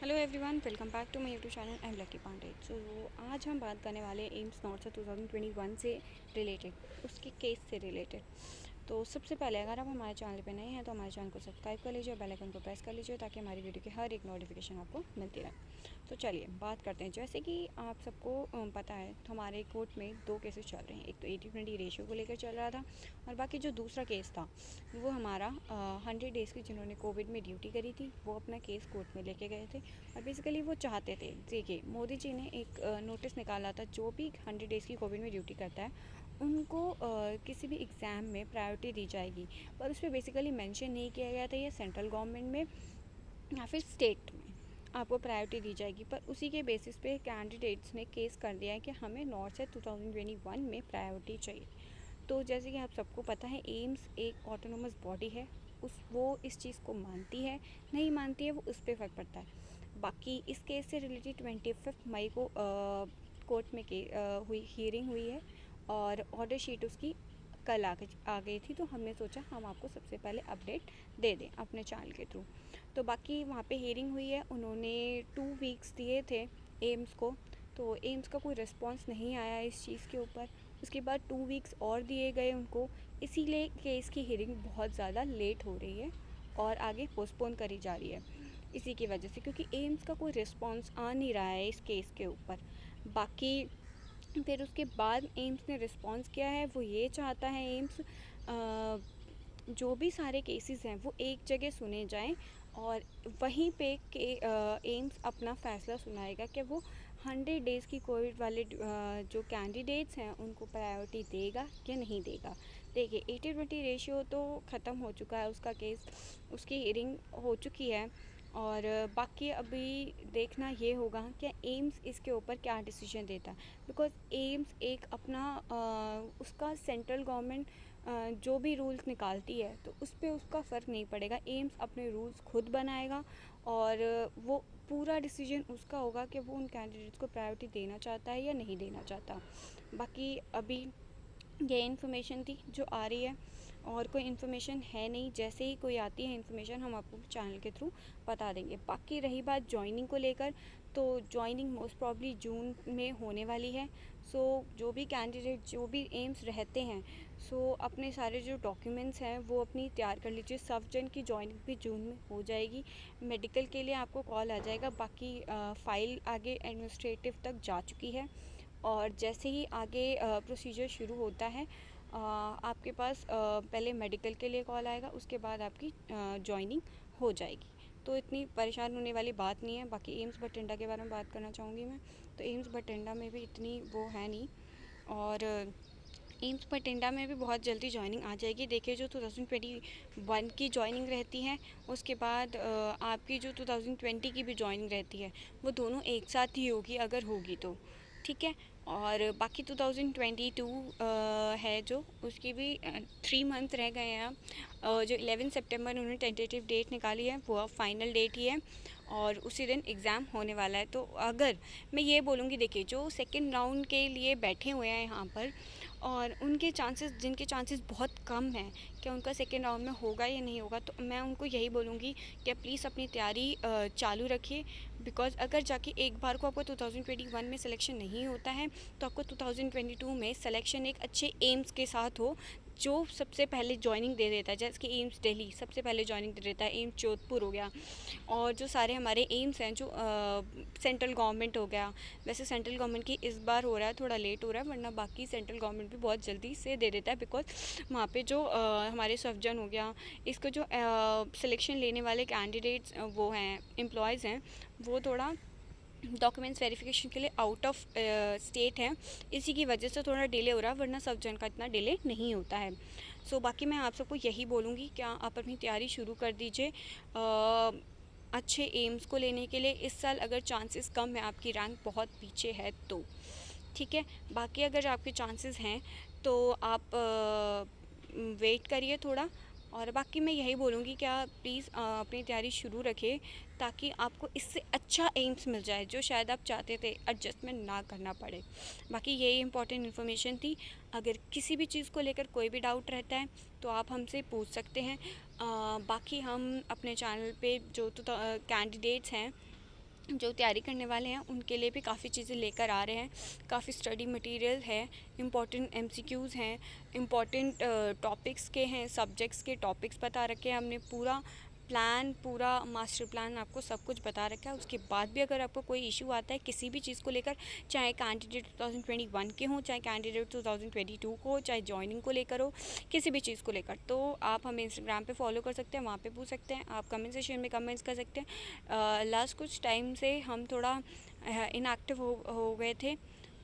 Hello everyone, welcome back to my YouTube channel. I am Lucky Pandey. आज हम बात करने वाले हैं एम्स नॉर्थ 2021 से रिलेटेड, उसके केस से रिलेटेड। तो सबसे पहले अगर आप हमारे चैनल पे नए हैं तो हमारे चैनल को सब्सक्राइब कर लीजिए और बेल आइकन को प्रेस कर लीजिए ताकि हमारी वीडियो की हर एक नोटिफिकेशन आपको मिलती रहे। तो चलिए बात करते हैं। जैसे कि आप सबको पता है, तो हमारे कोर्ट में दो केसेस चल रहे हैं। एक तो 80-20 रेशियो को लेकर चल रहा था, और बाकी जो दूसरा केस था वो हमारा 100 डेज़ की जिन्होंने कोविड में ड्यूटी करी थी वो अपना केस कोर्ट में लेके गए थे। और बेसिकली वो चाहते थे, देखिए मोदी जी ने एक नोटिस निकाला था, जो भी 100 डेज़ की कोविड में ड्यूटी करता है उनको किसी भी एग्ज़ाम में प्रायोरिटी दी जाएगी। पर उस पर बेसिकली मेंशन नहीं किया गया था ये सेंट्रल गवर्नमेंट में या फिर स्टेट में आपको प्रायोरिटी दी जाएगी। पर उसी के बेसिस पे कैंडिडेट्स ने केस कर दिया है कि हमें नॉर्थ से 2021 में प्रायोरिटी चाहिए। तो जैसे कि आप सबको पता है, एम्स एक ऑटोनोमस बॉडी है, वो इस चीज़ को मानती है नहीं मानती है वो उस पर फ़र्क पड़ता है। बाकी इस केस से रिलेटेड 25 मई को कोर्ट में हुई हियरिंग हुई है, और ऑर्डर शीट उसकी कल आ गई थी। तो हमने सोचा हम आपको सबसे पहले अपडेट दे दें अपने चैनल के थ्रू। तो बाकी वहाँ पे हियरिंग हुई है, उन्होंने 2 वीक्स दिए थे एम्स को। तो एम्स का कोई रिस्पांस नहीं आया इस चीज़ के ऊपर। उसके बाद 2 वीक्स और दिए गए उनको, इसीलिए केस की हियरिंग बहुत ज़्यादा लेट हो रही है और आगे पोस्टपोन करी जा रही है इसी की वजह से, क्योंकि एम्स का कोई रिस्पांस आ नहीं रहा है इस केस के ऊपर। बाकी फिर उसके बाद एम्स ने रिस्पांस किया है, वो ये चाहता है एम्स जो भी सारे केसेस हैं वो एक जगह सुने जाएं, और वहीं पे के एम्स अपना फ़ैसला सुनाएगा कि वो 100 डेज़ की कोविड वाले जो कैंडिडेट्स हैं उनको प्रायोरिटी देगा या नहीं देगा। देखिए 80-20 रेशियो तो ख़त्म हो चुका है, उसका केस, उसकी हियरिंग हो चुकी है। और बाकी अभी देखना ये होगा कि एम्स इसके ऊपर क्या डिसीजन देता है। बिकॉज़ एम्स एक अपना उसका सेंट्रल गवर्नमेंट जो भी रूल्स निकालती है तो उस पर उसका फ़र्क नहीं पड़ेगा। एम्स अपने रूल्स खुद बनाएगा और वो पूरा डिसीजन उसका होगा कि वो उन कैंडिडेट्स को प्रायोरिटी देना चाहता है या नहीं देना चाहता। बाकी अभी ये इन्फॉर्मेशन थी जो आ रही है, और कोई इन्फॉर्मेशन है नहीं। जैसे ही कोई आती है इन्फॉर्मेशन हम आपको चैनल के थ्रू बता देंगे। बाकी रही बात जॉइनिंग को लेकर, तो जॉइनिंग मोस्ट प्रॉब्ली जून में होने वाली है। सो जो भी कैंडिडेट जो भी एम्स रहते हैं, सो अपने सारे जो डॉक्यूमेंट्स हैं वो अपनी तैयार कर लीजिए। सब जन की जॉइनिंग भी जून में हो जाएगी। मेडिकल के लिए आपको कॉल आ जाएगा। बाकी फ़ाइल आगे एडमिनिस्ट्रेटिव तक जा चुकी है, और जैसे ही आगे प्रोसीजर शुरू होता है आपके पास पहले मेडिकल के लिए कॉल आएगा, उसके बाद आपकी जॉइनिंग हो जाएगी। तो इतनी परेशान होने वाली बात नहीं है। बाकी एम्स बठिंडा के बारे में बात करना चाहूँगी मैं। तो एम्स बठिंडा में भी इतनी वो है नहीं, और एम्स बठिंडा में भी बहुत जल्दी जॉइनिंग आ जाएगी। देखिए जो 2021 की जॉइनिंग रहती है, उसके बाद आपकी जो 2020 की भी जॉइनिंग रहती है, वो दोनों एक साथ ही होगी अगर होगी तो, ठीक है। और बाकी 2022 है जो, उसकी भी 3 मंथ रह गए हैं अब। जो 11 सितंबर उन्होंने टेंटेटिव डेट निकाली है वो अब फाइनल डेट ही है, और उसी दिन एग्ज़ाम होने वाला है। तो अगर मैं ये बोलूँगी, देखिए जो सेकंड राउंड के लिए बैठे हुए हैं यहाँ पर, और उनके चांसेस, जिनके चांसेस बहुत कम हैं कि उनका सेकेंड राउंड में होगा या नहीं होगा, तो मैं उनको यही बोलूँगी कि प्लीज़ अपनी तैयारी चालू रखिए। बिकॉज़ अगर जाके एक बार को आपको 2021 में सिलेक्शन नहीं होता है, तो आपको 2022 में सिलेक्शन एक अच्छे एम्स के साथ हो, जो सबसे पहले जॉइनिंग दे देता है। जैसे कि एम्स दिल्ली सबसे पहले जॉइनिंग दे देता है, एम्स जोधपुर हो गया, और जो सारे हमारे एम्स हैं जो सेंट्रल गवर्नमेंट हो गया। वैसे सेंट्रल गवर्नमेंट की इस बार हो रहा है थोड़ा लेट हो रहा है, वरना बाकी सेंट्रल गवर्नमेंट भी बहुत जल्दी से दे देता है। बिकॉज वहाँ पे जो हमारे सर्जन हो गया, इसको जो सिलेक्शन लेने वाले कैंडिडेट्स वो हैं, एम्प्लॉयज़ हैं, वो थोड़ा डॉक्यूमेंट्स वेरिफिकेशन के लिए आउट ऑफ स्टेट है, इसी की वजह से थोड़ा डिले हो रहा है, वरना सब जन का इतना डिले नहीं होता है। सो बाकी मैं आप सबको यही बोलूँगी कि आप अपनी तैयारी शुरू कर दीजिए अच्छे एम्स को लेने के लिए। इस साल अगर चांसेस कम है, आपकी रैंक बहुत पीछे है तो, ठीक है। बाकी अगर आपके चांसेस हैं तो आप वेट करिए थोड़ा। और बाकी मैं यही बोलूँगी कि आप प्लीज़ अपनी तैयारी शुरू रखें, ताकि आपको इससे अच्छा एम्स मिल जाए जो शायद आप चाहते थे, एडजस्टमेंट ना करना पड़े। बाकी यही इंपॉर्टेंट इन्फॉर्मेशन थी। अगर किसी भी चीज़ को लेकर कोई भी डाउट रहता है तो आप हमसे पूछ सकते हैं। बाकी हम अपने चैनल पे जो तो कैंडिडेट्स हैं जो तैयारी करने वाले हैं उनके लिए भी काफ़ी चीज़ें लेकर आ रहे हैं। काफ़ी स्टडी मटेरियल है, इम्पॉर्टेंट एमसीक्यूज़ हैं, इम्पॉर्टेंट टॉपिक्स के हैं, सब्जेक्ट्स के टॉपिक्स बता रखे हैं हमने। पूरा प्लान, पूरा मास्टर प्लान आपको सब कुछ बता रखा है। उसके बाद भी अगर आपको कोई इशू आता है किसी भी चीज़ को लेकर, चाहे कैंडिडेट 2021 के हों, चाहे कैंडिडेट 2022 को हो, चाहे जॉइनिंग को लेकर हो, किसी भी चीज़ को लेकर, तो आप हमें इंस्टाग्राम पे फॉलो कर सकते हैं, वहाँ पे पूछ सकते हैं। आप कमेंट सेक्शन में कमेंट्स कर सकते हैं। लास्ट कुछ टाइम से हम थोड़ा इनएक्टिव हो गए थे,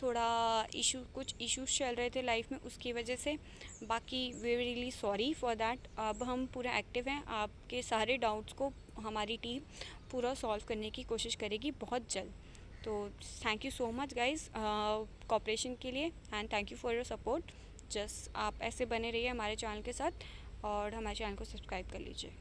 थोड़ा कुछ इश्यूज चल रहे थे लाइफ में, उसकी वजह से। बाकी we really sorry for that. अब हम पूरा एक्टिव हैं, आपके सारे डाउट्स को हमारी टीम पूरा सॉल्व करने की कोशिश करेगी बहुत जल्द। तो thank you so much guys cooperation के लिए, and thank you for your support. Just आप ऐसे बने रहिए हमारे चैनल के साथ और हमारे चैनल को सब्सक्राइब कर लीजिए।